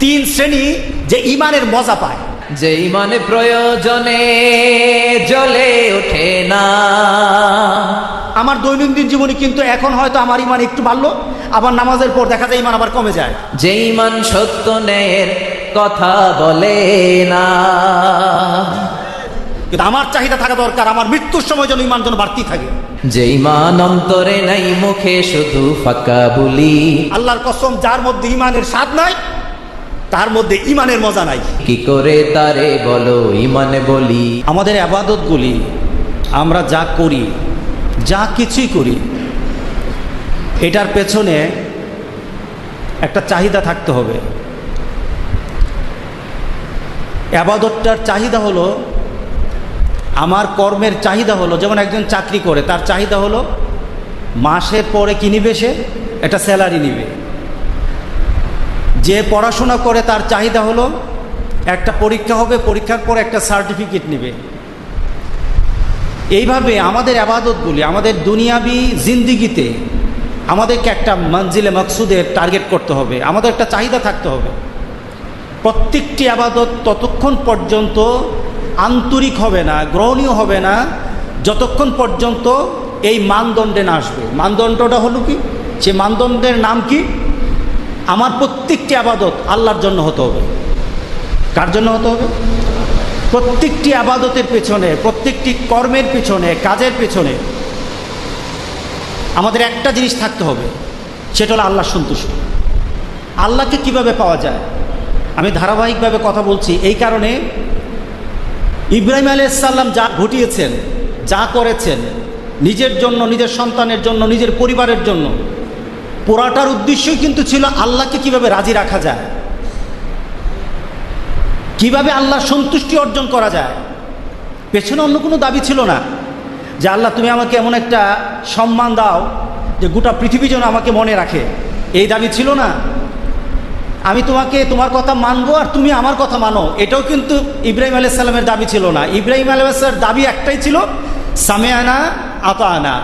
তিন শ্রেণী যে ইমানের মজা পায়, যে ইমানে প্রয়োজনে জ্বলে ওঠে না। আমার দৈনন্দিন জীবনে কিন্তু এখন হয়তো আমার ইমান একটু বাড়লো, আবার নামাজের পর দেখা যায় ইমান আবার কমে যায়। যে ইমান সত্য ন্যায়ের কথা বলে না। কিন্তু আমার চাহিদা থাকা দরকার আমার মৃত্যুর সময় যেন ইমান যেন বাড়তেই থাকে। যে ইমান অন্তরে নাই মুখে শুধু ফাঁকা বলি। আল্লাহর কসম, যার মধ্যে ইমানের স্বাদ নাই তার মধ্যে ইমানের মজা নাই। কি করে তারে বলো ইমানে বলি। আমাদের ইবাদতগুলি আমরা যা করি, যা কিছুই করি, এটার পেছনে একটা চাহিদা থাকতে হবে। ইবাদতটার চাহিদা হলো, আমার কর্মের চাহিদা হলো, যেমন একজন চাকরি করে তার চাহিদা হলো মাসের পরে কি নিবে, সে একটা স্যালারি নিবে। যে পড়াশোনা করে তার চাহিদা হলো একটা পরীক্ষা হবে, পরীক্ষার পর একটা সার্টিফিকেট নেবে। এইভাবে আমাদের ইবাদতগুলি, আমাদের দুনিয়াবি জিন্দিগিতে আমাদেরকে একটা মঞ্জিলে মকসুদের টার্গেট করতে হবে, আমাদের একটা চাহিদা থাকতে হবে। প্রত্যেকটি ইবাদত ততক্ষণ পর্যন্ত আন্তরিক হবে না, গ্রহণীয় হবে না, যতক্ষণ পর্যন্ত এই মানদণ্ডে না আসবে। মানদণ্ডটা হলো কি? সে মানদণ্ডের নাম কি? আমার প্রত্যেকটি ইবাদত আল্লাহর জন্য হতে হবে। কার জন্য হতে হবে? প্রত্যেকটি ইবাদতের পেছনে, প্রত্যেকটি কর্মের পেছনে, কাজের পেছনে আমাদের একটা জিনিস থাকতে হবে, সেটা হলো আল্লাহর সন্তুষ্টি। আল্লাহকে কিভাবে পাওয়া যায়? আমি ধারাবাহিকভাবে কথা বলছি এই কারণে, ইব্রাহিম আলাইহিস সালাম যা ঘটিয়েছেন, যা করেছেন নিজের জন্য, নিজের সন্তানের জন্য, নিজের পরিবারের জন্য, পুরাটার উদ্দেশ্যই কিন্তু ছিল আল্লাহকে কিভাবে রাজি রাখা যায়, কিভাবে আল্লাহর সন্তুষ্টি অর্জন করা যায়। পেছনে অন্য কোনো দাবি ছিল না যে আল্লাহ তুমি আমাকে এমন একটা সম্মান দাও যে গোটা পৃথিবী যেন আমাকে মনে রাখে, এই দাবি ছিল না। আমি তোমাকে, তোমার কথা মানবো আর তুমি আমার কথা মানো, এটাও কিন্তু ইব্রাহিম আলাইহিস সালামের দাবি ছিল না। ইব্রাহিম আলাইহিস সালামের দাবি একটাই ছিল, সামিআনা আতাআনা,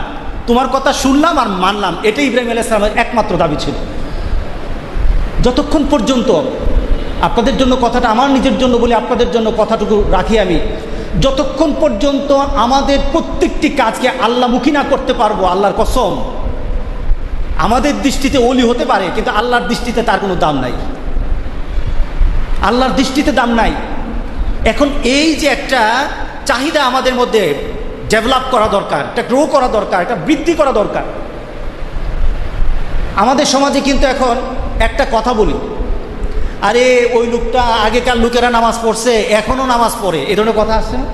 তোমার কথা শুনলাম আর মানলাম, এটাই ইব্রাহিম আলাইহিস সালামের একমাত্র দাবি ছিল। যতক্ষণ পর্যন্ত, আপনাদের জন্য কথাটা, আমার নিজের জন্য বলি, আপনাদের জন্য কথাটুকু রাখি আমি, যতক্ষণ পর্যন্ত আমাদের প্রত্যেকটি কাজকে আল্লাহমুখী না করতে পারবো, আল্লাহর কসম, আমাদের দৃষ্টিতে ওলি হতে পারে কিন্তু আল্লাহর দৃষ্টিতে তার কোনো দাম নাই। আল্লাহর দৃষ্টিতে দাম নাই। এখন এই যে একটা চাহিদা আমাদের মধ্যে ডেভেলপ করা দরকার, একটা গ্রো করা দরকার, একটা বৃদ্ধি করা দরকার। আমাদের সমাজে কিন্তু এখন একটা কথা বলি, আরে ওই লোকটা, আগেকার লোকেরা নামাজ পড়ছে এখনও নামাজ পড়ে, এ ধরনের কথা আসছে না?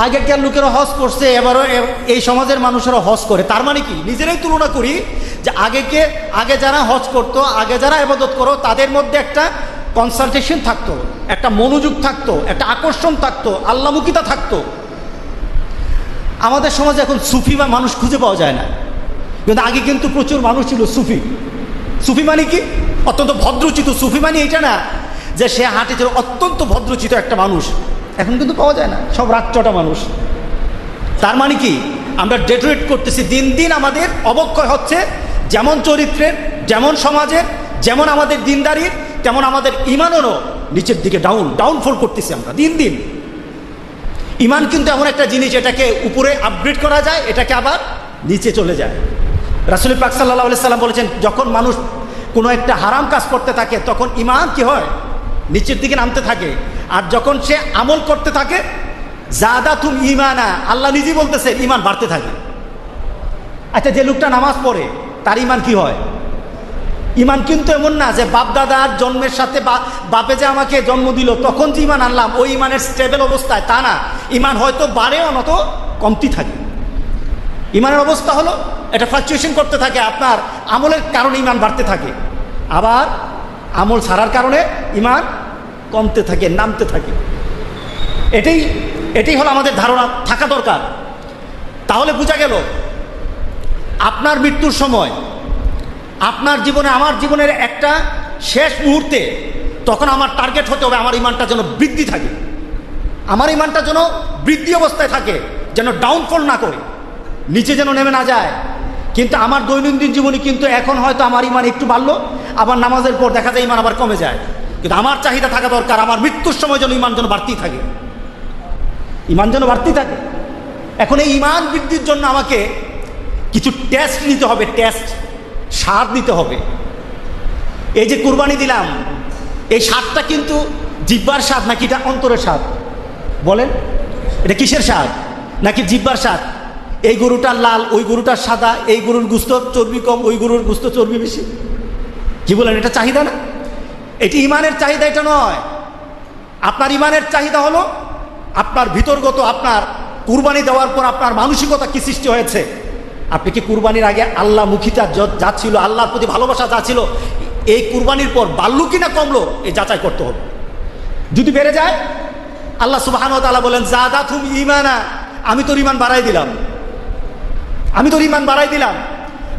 আগেকার লোকেরা হজ করছে, এবারও এই সমাজের মানুষেরা হজ করে। তার মানে কি? নিজেরাই তুলনা করি যে আগে যারা হজ করতো, আগে যারা ইবাদত করো, তাদের মধ্যে একটা কনসালটেশন থাকতো, একটা মনোযোগ থাকতো, একটা আকর্ষণ থাকতো, আল্লাহমুখিতা থাকতো। আমাদের সমাজে এখন সুফি বা মানুষ খুঁজে পাওয়া যায় না, কিন্তু আগে কিন্তু প্রচুর মানুষ ছিল সুফি। সুফি মানে কি? অত্যন্ত ভদ্রচিত। সুফি মানে এটা না যে সে হাঁটে ছিল অত্যন্ত ভদ্রচিত একটা মানুষ, এখন কিন্তু পাওয়া যায় না, সব রাগচটা মানুষ। তার মানে কি? আমরা ডেটোরেট করতেছি, দিন দিন আমাদের অবক্ষয় হচ্ছে, যেমন চরিত্রের, যেমন সমাজের, যেমন আমাদের দিনদারির, তেমন আমাদের ইমানেরও নিচের দিকে ডাউনফল করতেছি আমরা দিন দিন। ইমান কিন্তু এমন একটা জিনিস, এটাকে উপরে আপগ্রেড করা যায়, এটাকে আবার নিচে চলে যায়। রাসূল পাক সাল্লাল্লাহু আলাইহি সাল্লাম বলেছেন, যখন মানুষ কোনো একটা হারাম কাজ করতে থাকে তখন ইমান কি হয়? নিচের দিকে নামতে থাকে। আর যখন সে আমল করতে থাকে, জাদাতুম ঈমানা, আল্লাহ নিজেই বলতেছে ইমান বাড়তে থাকে। আচ্ছা, যে লোকটা নামাজ পড়ে তার ইমান কি হয়? ইমান কিন্তু এমন না যে বাপ দাদার জন্মের সাথে বাপে যে আমাকে জন্ম দিল তখন যে ইমান আনলাম, ওই ইমানের স্টেবল অবস্থায়, তা না। ইমান হয়তো বাড়ে, অনত কমতি থাকে। ইমানের অবস্থা হলো এটা ফ্লাকচুয়েশন করতে থাকে, আপনার আমলের কারণে ইমান বাড়তে থাকে, আবার আমল ছাড়ার কারণে ইমান কমতে থাকে, নামতে থাকে। এটাই হলো আমাদের ধারণা থাকা দরকার। তাহলে বোঝা গেল আপনার মৃত্যুর সময়, আপনার জীবনে, আমার জীবনের একটা শেষ মুহূর্তে, তখন আমার টার্গেট হতে হবে আমার ইমানটা যেন বৃদ্ধি থাকে, আমার ইমানটা যেন বৃদ্ধি অবস্থায় থাকে, যেন ডাউনফল না করে, নিচে যেন নেমে না যায়। কিন্তু আমার দৈনন্দিন জীবনে কিন্তু এখন হয়তো আমার ইমান একটু বাড়লো, আবার নামাজের পর দেখা যায় ইমান আবার কমে যায়। কিন্তু আমার চাহিদা থাকা দরকার আমার মৃত্যুর সময় যেন ইমান যেন বাড়তেই থাকে, ইমান যেন বাড়তেই থাকে। এখন এই ইমান বৃদ্ধির জন্য আমাকে কিছু টেস্ট নিতে হবে, টেস্ট, স্বাদ নিতে হবে। এই যে কুরবানি দিলাম, এই স্বাদটা কিন্তু জিহ্বার স্বাদ নাকি এটা অন্তরের স্বাদ? বলেন, এটা কিসের স্বাদ? নাকি জিহ্বার স্বাদ? এই গরুটার লাল, ওই গরুটার সাদা, এই গরুর গুস্ত চর্বি কম, ওই গরুর গুস্ত চর্বি বেশি। কি বলেন, এটা চাহিদা না? এটি ইমানের চাহিদা, এটা নয়। আপনার ইমানের চাহিদা হলো আপনার ভিতরগত, আপনার কুরবানি দেওয়ার পর আপনার মানসিকতা কি সৃষ্টি হয়েছে। আপনি কি কুরবানির আগে আল্লাহ মুখিতা যা ছিল, আল্লাহর প্রতি ভালোবাসা যা ছিল, এই কুরবানির পর বাড়লো কিনা কমলো, এই যাচাই করতে হবে। যদি বেড়ে যায়, আল্লাহ সুবহানাহু ওয়া তাআলা বলেন যাদাতুম ঈমানা, আমি তোর ঈমান বাড়াই দিলাম, আমি তোর ঈমান বাড়াই দিলাম।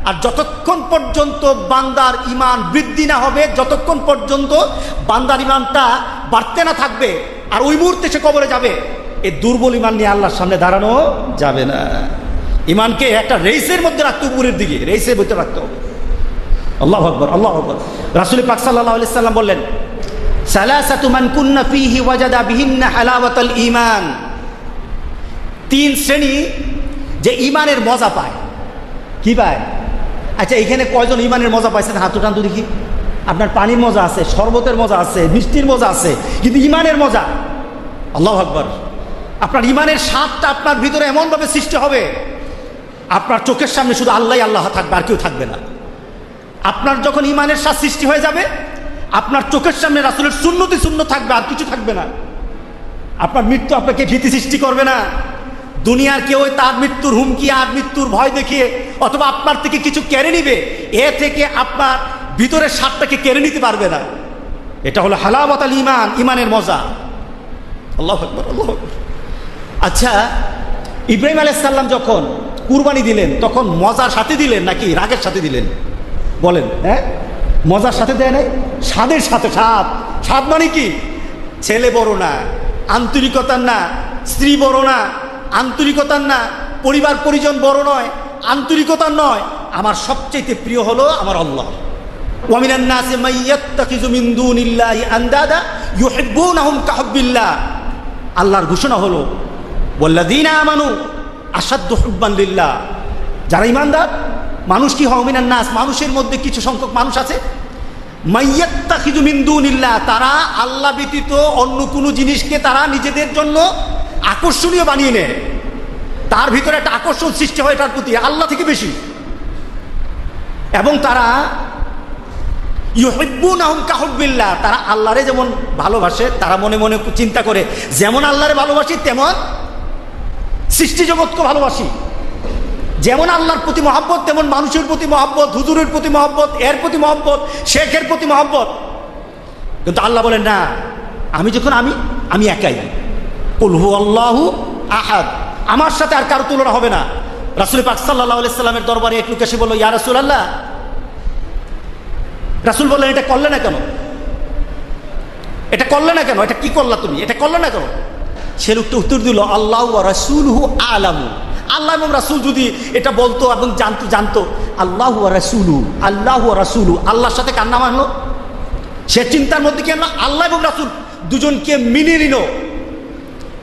আর যতক্ষণ পর্যন্ত বান্দার ঈমান বৃদ্ধি না হবে, যতক্ষণ পর্যন্ত বান্দার ঈমানটা বাড়তে না থাকবে, আর ওই মুহূর্তে সে কবরে যাবে, এই দুর্বল ঈমান নিয়ে আল্লাহর সামনে দাঁড়ানো যাবে না। ঈমানকে একটা রেসের মধ্যে রাখতে, উপরের দিকে রেসের মধ্যে রাখতে হবে। আল্লাহু আকবার, আল্লাহু আকবার। রাসূল পাক সাল্লাল্লাহু আলাইহি সাল্লাম বললেন সালাসাতু মান কুন্না ফীহি ওয়াজাদা বিহিন্না হালাওয়াতাল ঈমান। তিন শ্রেণী যে ঈমানের মজা পায়। কি পায়? আচ্ছা, এখানে কয়জন ঈমানের মজা পাইছেন? হাত উঠান তো দেখি। আপনার পানির মজা আছে, শরবতের মজা আছে, মিষ্টির মজা আছে, কিন্তু ঈমানের মজা, আল্লাহু আকবার, আপনার ঈমানের স্বাদটা আপনার ভিতরে এমনভাবে সৃষ্টি হবে, আপনার চোখের সামনে শুধু আল্লাহই আল্লাহ থাকবে, আর কেউ থাকবে না। আপনার যখন ঈমানের স্বাদ সৃষ্টি হয়ে যাবে, আপনার চোখের সামনে রাসূলের সুন্নতি সুন্নত থাকবে, আর কিছু থাকবে না। আপনার মৃত্যু আপনাকে ভীতি সৃষ্টি করবে না। দুনিয়ার কেউ তার মৃত্যুর হুমকি আর মৃত্যুর ভয় দেখিয়ে অথবা আপনার থেকে কিছু কেড়ে নিবে, এ থেকে আপনার ভিতরের স্বাদটাকে কেড়ে নিতে পারবে না। এটা হলো হালাওয়াতুল ঈমান, ঈমানের মজা। আল্লাহু আকবার, আল্লাহু আকবার। আচ্ছা, ইব্রাহিম আলাইহিস সালাম যখন কুরবানি দিলেন, তখন মজার সাথে দিলেন নাকি রাগের সাথে দিলেন? বলেন, হ্যাঁ, মজার সাথে দেয় নাই, স্বাদের সাথে। স্বাদ, স্বাদ মানে কি? ছেলে বড় না, আন্তরিকতার না, স্ত্রী বড় না, আন্তরিকতার না, পরিবার পরিজন বড় নয়, আন্তরিকতার নয়, আমার সবচেয়ে প্রিয় হলো আমার আল্লাহ। ওয়া মিনান নাসি মান ইয়াত্তাখিযু মিন দুনিল্লাহি আনদাদা ইউহিব্বুনাহুম কাহুব্বিল্লাহ। আল্লাহর ঘোষণা হলো ওয়াল্লাযীনা আমানু আশাদ্দু হুব্বান লিল্লাহ। যারা ঈমানদার মানুষ কি হয়? মিনান নাস, মানুষের মধ্যে কিছু সংখ্যক মানুষ আছে, মাইয়াত্তাখিযু মিন দুনিল্লাহ, তারা আল্লাহ ব্যতীত অন্য কোনো জিনিসকে তারা নিজেদের জন্য আকর্ষণীয় বানিয়ে নেয়। তার ভিতরে একটা আকর্ষণ সৃষ্টি হয় তার প্রতি আল্লাহ থেকে বেশি, এবং তারা ইউহিব্বুনাহুম কাহুব্বিল্লাহ, তারা আল্লাহরে যেমন ভালোবাসে, তারা মনে মনে চিন্তা করে যেমন আল্লাহরে ভালোবাসি তেমন সৃষ্টি জগৎকে ভালোবাসি। যেমন আল্লাহর প্রতি মহব্বত তেমন মানুষের প্রতি মহব্বত, হুজুরের প্রতি মহব্বত, এর প্রতি মহব্বত, শেখের প্রতি মহব্বত। কিন্তু আল্লাহ বলেন না, আমি যখন আমি একাই, কুল হুয়াল্লাহু আহাদ, আমার সাথে আর কারো তুলনা হবে না। রাসূল পাক সাল্লাল্লাহু আলাইহি সাল্লামের দরবারে এক লোক এসে বলল, ইয়া রাসূলুল্লাহ। রাসূল বললেন, এটা করলে না কেন? এটা করলে না কেন? এটা কি করলা তুমি? এটা করলে না কেন? সে লোকটা উত্তর দিল, আল্লাহু ওয়া রাসূলুহু আ'লামু। আল্লাহ এবং রাসূল যদি এটা বলতো এবং জানতো আল্লাহু ওয়া রাসূলুহু, আল্লাহু ওয়া রাসূলুহু, আল্লাহর সাথে কার নাম আনলো? সে চিন্তার মধ্যে কি আনলো? আল্লাহ এবং রাসূল দুজনকে মিলিয়ে নিল।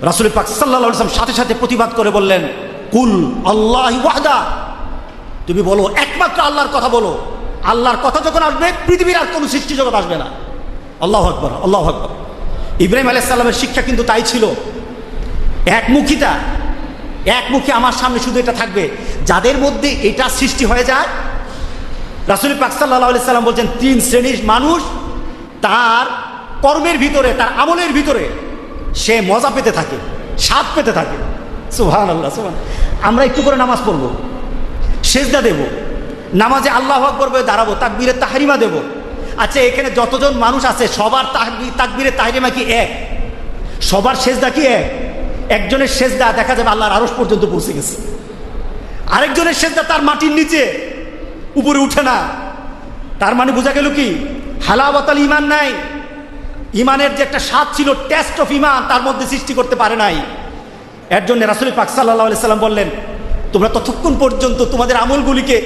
রাসূল পাক সাল্লাল্লাহু আলাইহি ওয়াসাল্লাম সাথে সাথে প্রতিবাদ করে বললেন, কুল আল্লাহি ওয়াহদা, তুমি বলো একমাত্র আল্লাহর কথা বলো। আল্লাহর কথা যখন আসবে, পৃথিবীর আর কোনো সৃষ্টি জগৎ আসবে না। আল্লাহু আকবার, আল্লাহু আকবার। ইব্রাহিম আলাইহিস সালামের শিক্ষা কিন্তু তাই ছিল, একমুখিতা। একমুখী আমার সামনে শুধু এটা থাকবে, যাদের মধ্যে এটা সৃষ্টি হয়ে যায়। রাসূল পাক সাল্লাল্লাহু আলাইহি সাল্লাম বলছেন, তিন শ্রেণীর মানুষ তার কর্মের ভিতরে, তার আমলের ভিতরে সে মজা পেতে থাকে, স্বাদ পেতে থাকে। সুবহানাল্লাহ, সুবহান। আমরা একটু করে নামাজ পড়বো, সেজদা দেব, নামাজে আল্লাহু আকবার বলে দাঁড়াবো, তাকবীরে তাহরিমা দেব। আচ্ছা, এখানে যতজন মানুষ আছে সবার তাকবীরে তাহরিমা কি এক? সবার সেজদা কি এক? একজনের সেজদা দেখা যাবে আল্লাহর আরশ পর্যন্ত পৌঁছে গেছে, আরেকজনের সেজদা তার মাটির নিচে, উপরে উঠে না। তার মানে বোঝা গেল কি? হালাওয়াতুল ঈমান নাই। ঈমানের যে একটা স্বাদ ছিল, টেস্ট অফ ঈমান, তার মধ্যে সৃষ্টি করতে পারে নাই। এর জন্য রাসূল পাক সাল্লাল্লাহু আলাইহি সাল্লাম বললেন, তোমরা ততক্ষণ পর্যন্ত তোমাদের আমলগুলিকে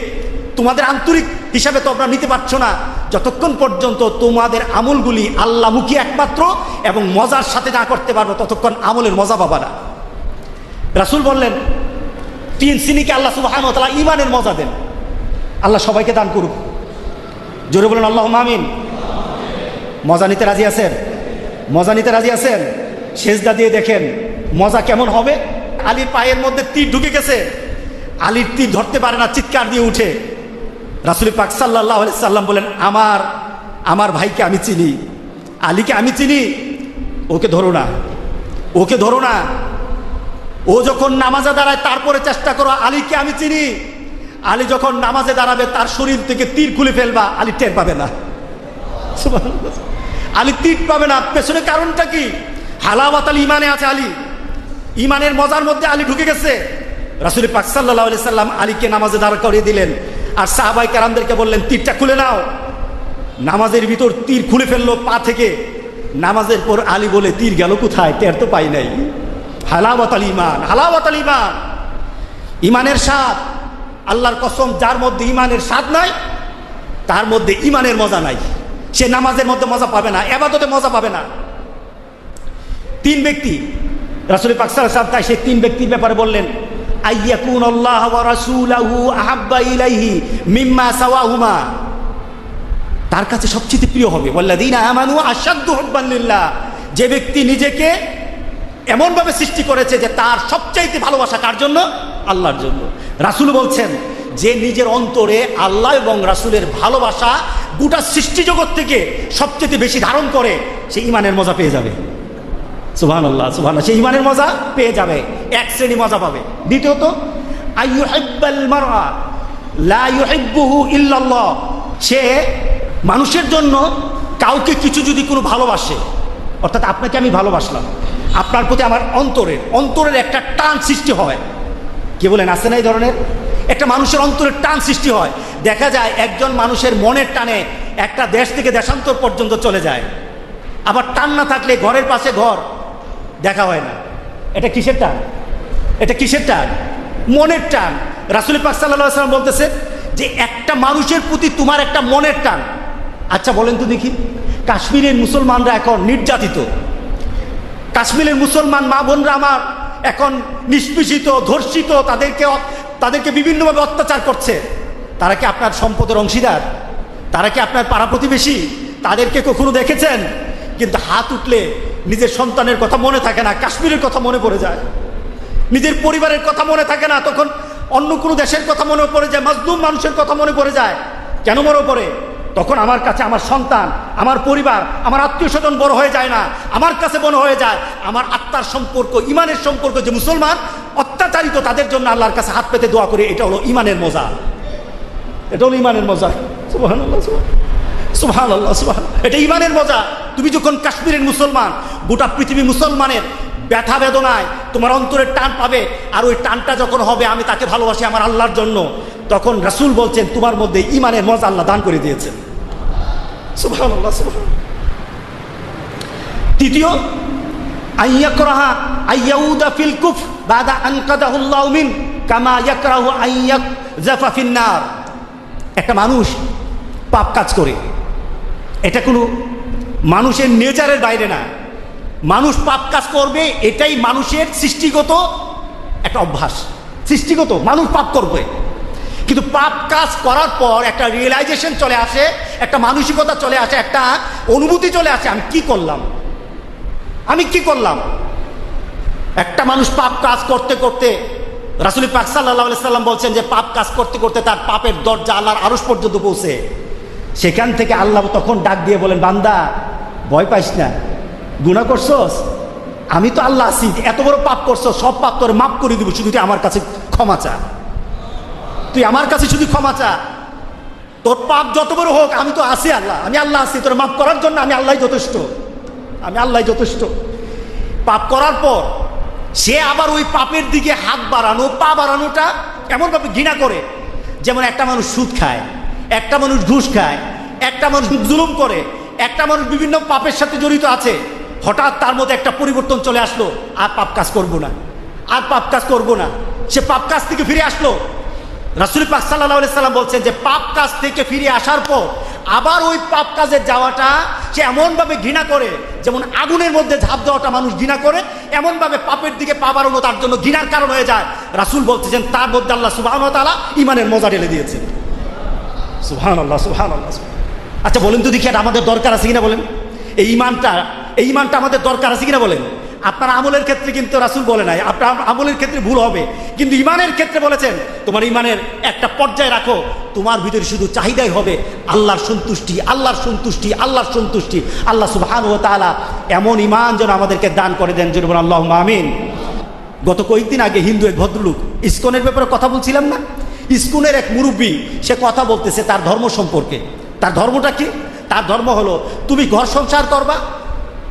তোমাদের আন্তরিক হিসাবে তোমরা নিতে পারছো না যতক্ষণ পর্যন্ত তোমাদের আমলগুলি আল্লাহমুখী একমাত্র এবং মজার সাথে না করতে পারবে ততক্ষণ আমলের মজা পাবা না। রাসূল বললেন 3 শ্রেণীকে আল্লাহ সুবহানাহু ওয়া তাআলা ঈমানের মজা দেন। আল্লাহ সবাইকে দান করুক, জোরে বলেন আল্লাহুম্মা আমিন। মজা নিতে রাজি আছেন? মজা নিতে রাজি আছেন? সেজদা দিয়ে দেখেন মজা কেমন হবে। আলীর পায়ের মধ্যে তীর ঢুকে গেছে, আলীর তীর ধরতে পারে না, চিৎকার দিয়ে উঠে রাসূল পাক সাল্লাল্লাহু আলাইহি সাল্লাম বলেন, আমার ভাইকে আমি চিনি, আলীকে আমি চিনি, ওকে ধরো না, ওকে ধরো না। ও যখন নামাজে দাঁড়ায় তারপরে চেষ্টা করো, আলীকে আমি চিনি। আলী যখন নামাজে দাঁড়াবে তার শরীর থেকে তীর খুলে ফেলবা, আলী টের পাবে না। সুবহানাল্লাহ, আলী তীর পাবে না। পেছনে কারণটা কি? হালাওয়াতুল ঈমানে আছে আলী, ঈমানের মজার মধ্যে আলী ঢুকে গেছে। রাসূল পাক সাল্লাল্লাহু আলাইহি সাল্লাম আলীকে নামাজে দাঁড় করিয়ে দিলেন আর সাহাবায়ে কেরামদেরকে বললেন, তীরটা খুলে নাও। নামাজের ভিতর তীর খুলে ফেললো পা থেকে। নামাজের পর আলী বলে, তীর গেল কোথায়? টের তো পাই নাই। হালাওয়াতুল ঈমান, হালাওয়াতুল ঈমান, ঈমানের স্বাদ। আল্লাহর কসম, যার মধ্যে ঈমানের স্বাদ নাই তার মধ্যে ঈমানের মজা নাই। সে নামাজের মধ্যে মজা পাবে না, ইবাদতে মজা পাবে না। 3 ব্যক্তি রাসূল পাক সাল্লাল্লাহু আলাইহি ওয়াসাল্লাম তাই সেই 3 ব্যক্তির ব্যাপারে বললেন, আইয়াকুনাল্লাহু ওয়া রাসূলুহু আহাব্বা ইলাইহি মিম্মা সাওয়াহুমা। তার কাছে সবচেয়ে প্রিয় হবে ওয়াল্লাযীনা আমানু আশাদ্দু হুব্বান লিল্লাহ, যে ব্যক্তি নিজেকে এমনভাবে সৃষ্টি করেছে যে তার সবচাইতে ভালোবাসা কার জন্য? আল্লাহর জন্য। রাসূল বলছেন, যে নিজের অন্তরে আল্লাহ এবং রাসূলের ভালোবাসা গোটা সৃষ্টি জগৎ থেকে সবচেয়ে বেশি ধারণ করে, সে ঈমানের মজা পেয়ে যাবে। সুবহানাল্লাহ, সুবহানাল্লাহ, সে ঈমানের মজা পেয়ে যাবে। 1 শ্রেণী মজা পাবে। দ্বিতীয়ত, আইয়ুহিব্বাল মারআ লা ইউহিব্বুহু ইল্লাল্লাহ, সে মানুষের জন্য কাউকে কিছু যদি কোনো ভালোবাসে, অর্থাৎ আপনাকে আমি ভালোবাসলাম, আপনার প্রতি আমার অন্তরের একটা টান সৃষ্টি হয়। কে বলেন আছে না এই ধরনের? একটা মানুষের অন্তরের টান সৃষ্টি হয়। দেখা যায় একজন মানুষের মনের টানে একটা দেশ থেকে দেশান্তর পর্যন্ত চলে যায়। আবার টান না থাকলে ঘরের পাশে ঘর দেখা হয় না। এটা কিসের টান? এটা কিসের টান? মনের টান। রাসূল পাক সাল্লাল্লাহু আলাইহি ওয়াসাল্লাম বলতেছে যে একটা মানুষের প্রতি তোমার একটা মনের টান। আচ্ছা বলেন তো দেখি, কাশ্মীরের মুসলমানরা এখন নির্যাতিত, কাশ্মীরের মুসলমান মা বোনরা আমার এখন নিষ্পেষিত, ধর্ষিত, তাদেরকে বিভিন্নভাবে অত্যাচার করছে। তারা কি আপনার সম্পদের অংশীদার? তারা কি আপনার পাড়া প্রতিবেশী? তাদেরকে কখনো দেখেছেন? কিন্তু হাত উঠলে নিজের সন্তানের কথা মনে থাকে না, কাশ্মীরের কথা মনে পড়ে যায়। নিজের পরিবারের কথা মনে থাকে না, তখন অন্য কোনো দেশের কথা মনে পড়ে যায়, মাজলুম মানুষের কথা মনে পড়ে যায়। কেন মনে পড়ে? তখন আমার কাছে আমার সন্তান, আমার পরিবার, আমার আত্মীয় স্বজন বড় হয়ে যায় না, আমার কাছে মনে হয়ে যায় আমার আত্মার সম্পর্ক, ঈমানের সম্পর্ক। যে মুসলমান অত্যাচারিত, তাদের জন্য আল্লাহর কাছে হাত পেতে দোয়া করে, এটা হলো ঈমানের মজা। এটা হলো ঈমানের মজা। সুবহানাল্লাহ, সুবহানাল্লাহ, সুবহানাল্লাহ, এটা ঈমানের মজা। তুমি যখন কাশ্মীরের মুসলমান, গোটা পৃথিবী মুসলমানের ব্যথা বেদনায় তোমার অন্তরের টান পাবে, আর ওই টানটা যখন হবে আমি তাকে ভালোবাসি আমার আল্লাহর জন্য, তখন রাসূল বলছেন তোমার মধ্যে ঈমানের মজা আল্লাহ দান করে দিয়েছেন। সুবহানাল্লাহ, সুবহানাল্লাহ। তৃতীয়, আইয়াকরাহা আইয়াউদা ফিল কুফর বাদা আনকাদাহুল্লাহু মিন কামা ইয়াকরাহু আইয়াকযাফা ফিন নার। একটা মানুষ পাপ কাজ করে, এটা কোনো মানুষের নেচারের বাইরে না। মানুষ পাপ কাজ করবে, এটাই মানুষের সৃষ্টিগত একটা অভ্যাস, সৃষ্টিগত। মানুষ পাপ করবে, কিন্তু পাপ কাজ করার পর একটা রিয়েলাইজেশন চলে আসে, একটা মানসিকতা চলে আসে, একটা অনুভূতি চলে আসে, আমি কি করলাম, আমি কি করলাম। একটা মানুষ পাপ কাজ করতে করতে, রাসূল পাক সাল্লাল্লাহু আলাইহি সাল্লাম বলছেন যে পাপ কাজ করতে করতে তার পাপের দরজা আল্লাহর আরশ পর্যন্ত পৌঁছে। সেখান থেকে আল্লাহ তখন ডাক দিয়ে বলেন, বান্দা ভয় পাইস না, গুনাহ করছস, আমি তো আল্লাহ আছি, এত বড় পাপ করছস, সব পাপ তোরে মাফ করে দিব, শুধু তুই আমার কাছে ক্ষমা চা, তুই আমার কাছে শুধু ক্ষমা চা। তোর পাপ যত বড় হোক আমি তো আছি, আল্লাহ, আমি আল্লাহ আছি, তোর মাফ করার জন্য আমি আল্লাহ যথেষ্ট, আমি আল্লাহ যথেষ্ট। পাপ করার পর সে আবার ওই পাপের দিকে হাত বাড়ানো, পা বাড়ানোটা এমনভাবে ঘৃণা করে, যেমন একটা মানুষ সুদ খায়, একটা মানুষ ঘুষ খায়, একটা মানুষ জুলুম করে, একটা মানুষ বিভিন্ন পাপের সাথে জড়িত আছে। হঠাৎ তার মধ্যে একটা পরিবর্তন চলে আসলো, আর পাপ কাজ করবো না, আর পাপ কাজ করবো না। সে পাপ কাজ থেকে ফিরে আসলো, রাসূল পাক সাল্লাল্লাহু আলাইহি সাল্লাম বলছেন যে পাপ কাজ থেকে ফিরে আসার পর আবার ওই পাপ কাজে যাওয়াটা সে এমনভাবে ঘৃণা করে, যেমন আগুনের মধ্যে ঝাঁপ দেওয়াটা মানুষ ঘৃণা করে, এমনভাবে পাপের দিকে পা বাড়ানো তার জন্য ঘৃণার কারণ হয়ে যায়। রাসূল বলতেছেন তার মধ্যে আল্লাহ সুবহানাহু ওয়া তাআলা ঈমানের মজা ঢেলে দিয়েছেন। সুবহানাল্লাহ, সুবহানাল্লাহ। আচ্ছা বলেন তো দেখি, এটা আমাদের দরকার আছে কিনা বলেন? এই ঈমানটা আমাদের দরকার আছে কিনা বলেন? আপনার আমলের ক্ষেত্রে কিন্তু রাসূল বলে নাই, আপনার আমলের ক্ষেত্রে ভুল হবে, কিন্তু ঈমানের ক্ষেত্রে বলেছেন তোমার ঈমানের একটা পর্যায়ে রাখো, তোমার ভিতরে শুধু চাহিদাই হবে আল্লাহর সন্তুষ্টি, আল্লাহর সন্তুষ্টি, আল্লাহর সন্তুষ্টি। আল্লাহ সুবহানাহু ওয়া তাআলা এমন ঈমান যেন আমাদেরকে দান করে দেন, যেন বলেন আল্লাহুম্মা আমিন। গত কয়েকদিন আগে হিন্দু এক ভদ্রলোক ইসকনের ব্যাপারে কথা বলছিলাম না, ইসকনের এক মুরব্বী সে কথা বলতেছে তার ধর্ম সম্পর্কে। তার ধর্মটা কি? তার ধর্ম হলো তুমি ঘর সংসার করবা,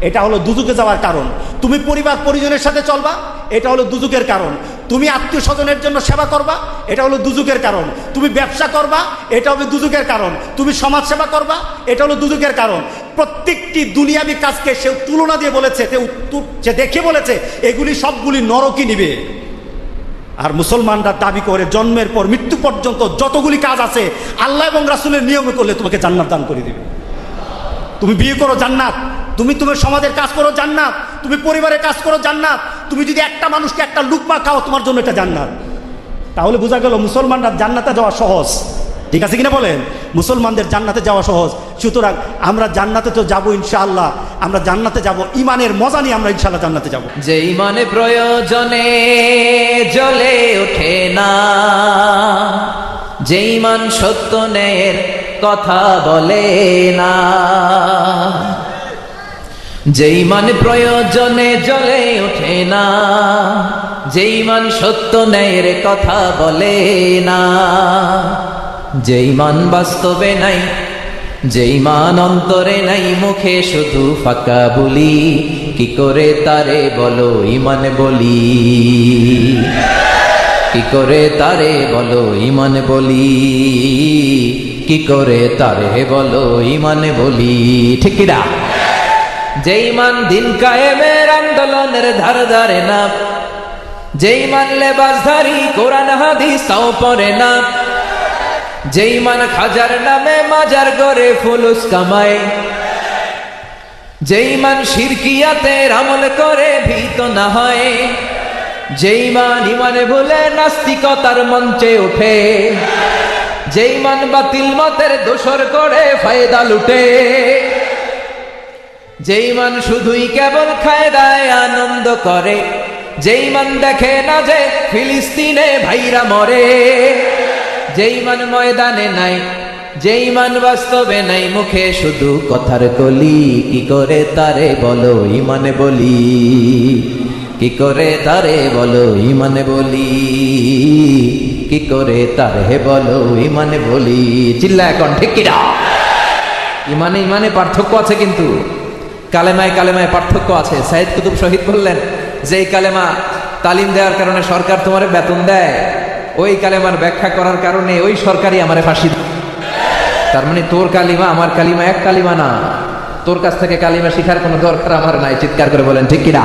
এটা হলো দুজকে যাওয়ার কারণ। তুমি পরিবার পরিজনের সাথে চলবা, এটা হলো দুজকের কারণ। তুমি আত্মীয় স্বজনের জন্য সেবা করবা, এটা হলো দুজকের কারণ। তুমি ব্যবসা করবা, এটা হবে দুজকের কারণ। তুমি সমাজ সেবা করবা, এটা হলো দুজকের কারণ। প্রত্যেকটি দুনিয়াবি কাজকে সে তুলনা দিয়ে বলেছে, সে দেখে বলেছে এগুলি সবগুলি নরকই নিবে। আর মুসলমানরা দাবি করে জন্মের পর মৃত্যু পর্যন্ত যতগুলি কাজ আছে আল্লাহ এবং রাসূলের নিয়মে করলে তোমাকে জান্নাত দান করে দিবে। তুমি বিয়ে করো জান্নাত, তুমি তোমার সমাজের কাজ করো জান্নাত, তুমি পরিবারের কাজ করো জান্নাত, তুমি যদি একটা মানুষকে একটা লুকমা খাও তোমার জন্য এটা জান্নাত। তাহলে বোঝা গেল মুসলমানরা জান্নাতে যাওয়া সহজ, ঠিক আছে কিনা বলেন? মুসলমানদের জান্নাতে যাওয়া সহজ। সুতরাং আমরা জান্নাতে তো যাবো ইনশাআল্লাহ, আমরা জান্নাতে যাব ঈমানের মজা নিয়ে, আমরা ইনশাআল্লাহ জান্নাতে যাব। যে ঈমানে প্রয়োজনে জ্বলে ওঠে না, যে ঈমান সত্য ন্যায়ের কথা বলে না, যে ঈমান প্রয়োজনে জ্বলে ওঠে না, যে ঈমান সত্য ন্যায়ের কথা বলে না, যে ঈমান বাস্তবে নাই, যে ঈমান অন্তরে নাই, মুখে শুধু ফাঁকা বলি, কি করে তারে বলো ঈমান বলি, কি করে তারে বলো ঈমান বলি, কি করে তারে বলো ঈমান বলি, ঠিক কি না? যে ঈমান দিন কায়েমের আন্দোলনের ধার ধারে না, যে ঈমান লেবাসধারী কোরআন হাদিস তাও পড়ে না, যে ঈমান খাজার নামে মাজার গড়ে ফুলুস কামায়, যে ঈমান শিরকিয়াতের আমল করে ভীত না হয়, যে ঈমান ঈমানে ভুলে নাস্তিকতার মঞ্চে ওঠে, যে ঈমান বাতিল মতের দোসর করে ফায়দা লুটে, যে ঈমান শুধুই কেবল খায় দায় আনন্দ করে, যে ঈমান দেখে না যে ফিলিস্তিনে ভাইরা মরে, যে ঈমান ময়দানে নাই, যে ঈমান বাস্তবে নাই, মুখে শুধু কথার কলি, কি করে তারে বলো ঈমানে বলি, কি করে তারে বলো ঈমানে বলি, কি করে তারে বলো ঈমানে বলি। চিল্লা এখন ঠিক কিনা? ঈমানে ঈমানে পার্থক্য আছে, কিন্তু কালেমায় কালেমায় পার্থক্য আছে। সাইয়েদ কুতুব শহীদ বললেন যে এই কালেমা তালিম দেওয়ার কারণে সরকার তোমার বেতন দেয়, ওই কালেমার ব্যাখ্যা করার কারণে ওই সরকারই আমারে ফাঁসি দেয়। তার মানে তোর কালিমা আমার কালিমা এক কালিমা না, তোর কাছ থেকে কালিমা শিখার কোনো দরকার আমার নাই। চিৎকার করে বলেন ঠিক কিনা?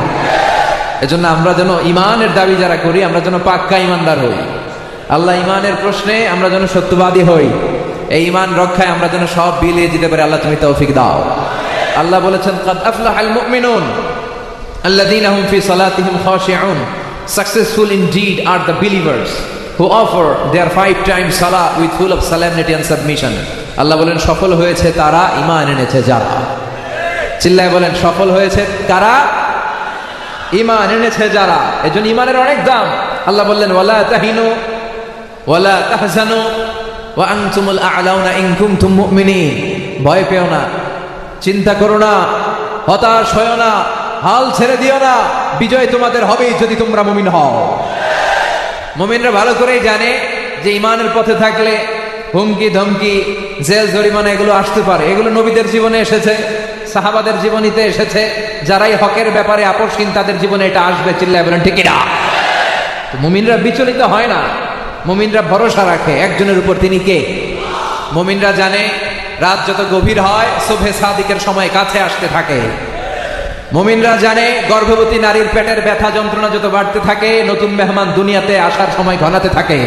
এজন্য আমরা যেন ঈমানের দাবি যারা করি, আমরা যেন পাক্কা ঈমানদার হই। আল্লাহ ঈমানের প্রশ্নে আমরা যেন সত্যবাদী হই। এই ঈমান রক্ষায় আমরা যেন সব বিলিয়ে দিতে পারি। আল্লাহ তুমি তৌফিক দাও। আল্লাহ বলেছেন কাদ আফলাহাল মুমিনুন আল্লাযীনা হুম ফি সালাতিহিম খাশিউন, successful indeed are the believers who offer their 5 times salah with full of solemnity and submission. আল্লাহ বলেন সফল হয়েছে তারা ঈমান এনেছে যারা। চিল্লায় বলেন সফল হয়েছে কারা? ঈমান এনেছে যারা। এজন্য ঈমানের অনেক দাম। আল্লাহ বললেন ওয়ালা তাহিনু ওয়ালা তাহজানু ওয়া আনতুমুল আ'লাউনা ইন কুনতুম মুমিনিন। ভয় পেও না, চিন্তা করো না, হতাশ হয়ো না, হাল ছেড়ে দিও না, বিজয় তোমাদের হবেই যদি তোমরা মুমিন হও। মুমিনরা ভালো করেই জানে যে ঈমানের পথে থাকলে হুমকি ধমকি জেল জরিমানা এগুলো আসতে পারে। এগুলো নবীদের জীবনে এসেছে, সাহাবাদের জীবনীতে এসেছে। যারাই হকের ব্যাপারে আপোষহীন তাদের জীবনে এটা আসবে। চিল্লায় বলেন ঠিক না? তো মুমিনরা বিচলিত হয় না, মুমিনরা ভরসা রাখে একজনের উপর, তিনি কে? মুমিনরা জানে রাত যত গভীর হয় সুবহে সাদিকের সময় কাছে আসতে থাকে। মুমিনরা জানে গর্ভবতী নারীর পেটের ব্যথা যন্ত্রণা যত বাড়তে থাকে নতুন মেহমান দুনিয়াতে আসার সময় ঘনাতে থাকে।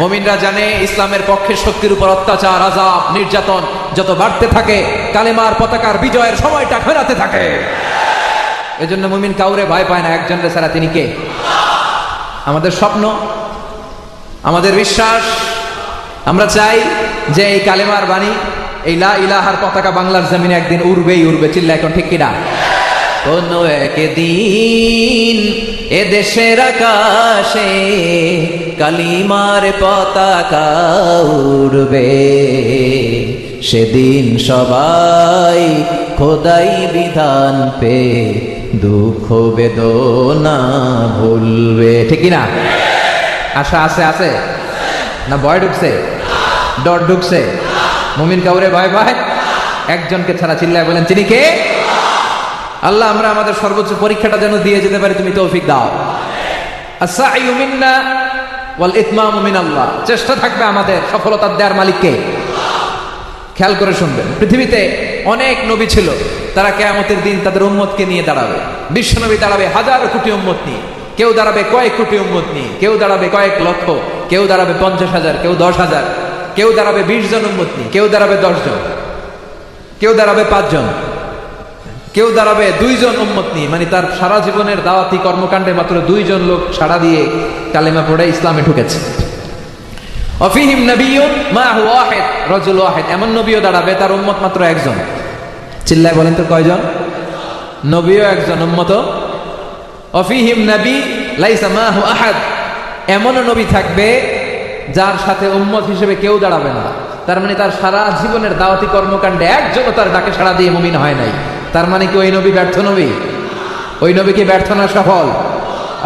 মুমিনরা জানে ইসলামের পক্ষে শক্তির উপর অত্যাচার, আযাব, নির্যাতন যত বাড়তে থাকে, কালেমার পতাকার বিজয়ের সময়টা ঘনাতে থাকে। এজন্য মুমিন কাউরে ভয় পায় না, একজনের ছাড়া, তিনি কে? আমাদের স্বপ্ন, আমাদের বিশ্বাস, আমরা চাই যে এই কালেমার বাণী, এই লা ইলাহার পতাকা বাংলার জমিনে একদিন উড়বেই উড়বে। চিল্লা এখন ঠিক কিনা? কোন একদিন এ দেশের আকাশে কালিমার পতাকা উড়বে, সেদিন সবাই খোদাই বিধান পে দুঃখ বেদনা ভুলবে। ঠিক কিনা? আশা আছে? আছে না ভয় ঢুকছে? ডর ঢুকছে? মুমিন কাউরে ভয় পায়? একজনকে ছাড়া। চিল্লায় বলেন, তিনি কে? আল্লাহ, আমরা আমাদের সর্বোচ্চ পরীক্ষাটা যেন দিয়ে যেতে পারি, তুমি তৌফিক দাও। আস-সা'য়ু মিন্না ওয়াল ইতমামু মিনাল্লাহ। চেষ্টা থাকবে আমাদের, সফলতা দেওয়ার মালিক কে? খেয়াল করে শুনবেন, পৃথিবীতে অনেক নবী ছিল, তারা কিয়ামতের দিন তাদের উম্মতকে নিয়ে দাঁড়াবে। বিশ্বনবী দাঁড়াবে হাজার কোটি উম্মত নিয়ে, কেউ দাঁড়াবে কয়েক কোটি উম্মত নিয়ে, কেউ দাঁড়াবে কয়েক লক্ষ, কেউ দাঁড়াবে 50,000, কেউ 10,000, কেউ দাঁড়াবে 20 জন উম্মত নিয়ে, কেউ দাঁড়াবে 10 জন, কেউ দাঁড়াবে 5 জন, কেউ দাঁড়াবে 2 জন উম্মত নিয়ে। মানে তার সারা জীবনের দাওয়াতি কর্মকাণ্ডে মাত্র 2 জন লোক সাড়া দিয়ে কালেমা পড়ে ইসলামে ঢুকেছে। অফিহিম নবিয়্যুন মাহু ওয়াহিদ রাজুল ওয়াহিদ। এমন নবীও দাঁড়াবে তার উম্মত মাত্র একজন। চিল্লায় বলেন তো কয়জন? নবীও একজন, উম্মত। অফিহিম নবী লাইসা মাহু আহাদ। এমন নবী থাকবে যার সাথে উম্মত হিসেবে কেউ দাঁড়াবে না। তার মানে তার সারা জীবনের দাওয়াতি কর্মকাণ্ডে একজনও তার ডাকে সাড়া দিয়ে মুমিন হয় নাই। তার মানে কি ওই নবী ব্যর্থ নবী? ওই নবী কি ব্যর্থ না সফল?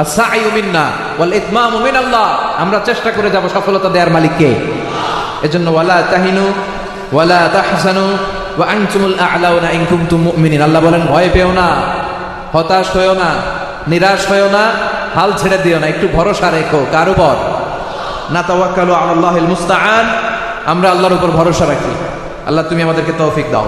আস-সা'য়ু মিন্না ওয়াল ইতমামু মিনাল্লাহ। আমরা চেষ্টা করে যাব, সফলতা দেওয়ার মালিক কে? এজন্য ওয়ালা তাহিনু ওয়ালা তাহজানু ওয়া আনতুমুল আ'লাউনা ইন কুনতুম মুমিনিন। আল্লাহ বলেন, ভয় পেও না, হতাশ হয়ো না, নিরাশ হয়ো না, হাল ছেড়ে দিও না, একটু ভরসা রেখো। কার উপর? না তাওয়াক্কালু আলাল্লাহিল মুস্তাআন। আমরা আল্লাহর উপর ভরসা রাখি। আল্লাহ, তুমি আমাদেরকে তৌফিক দাও।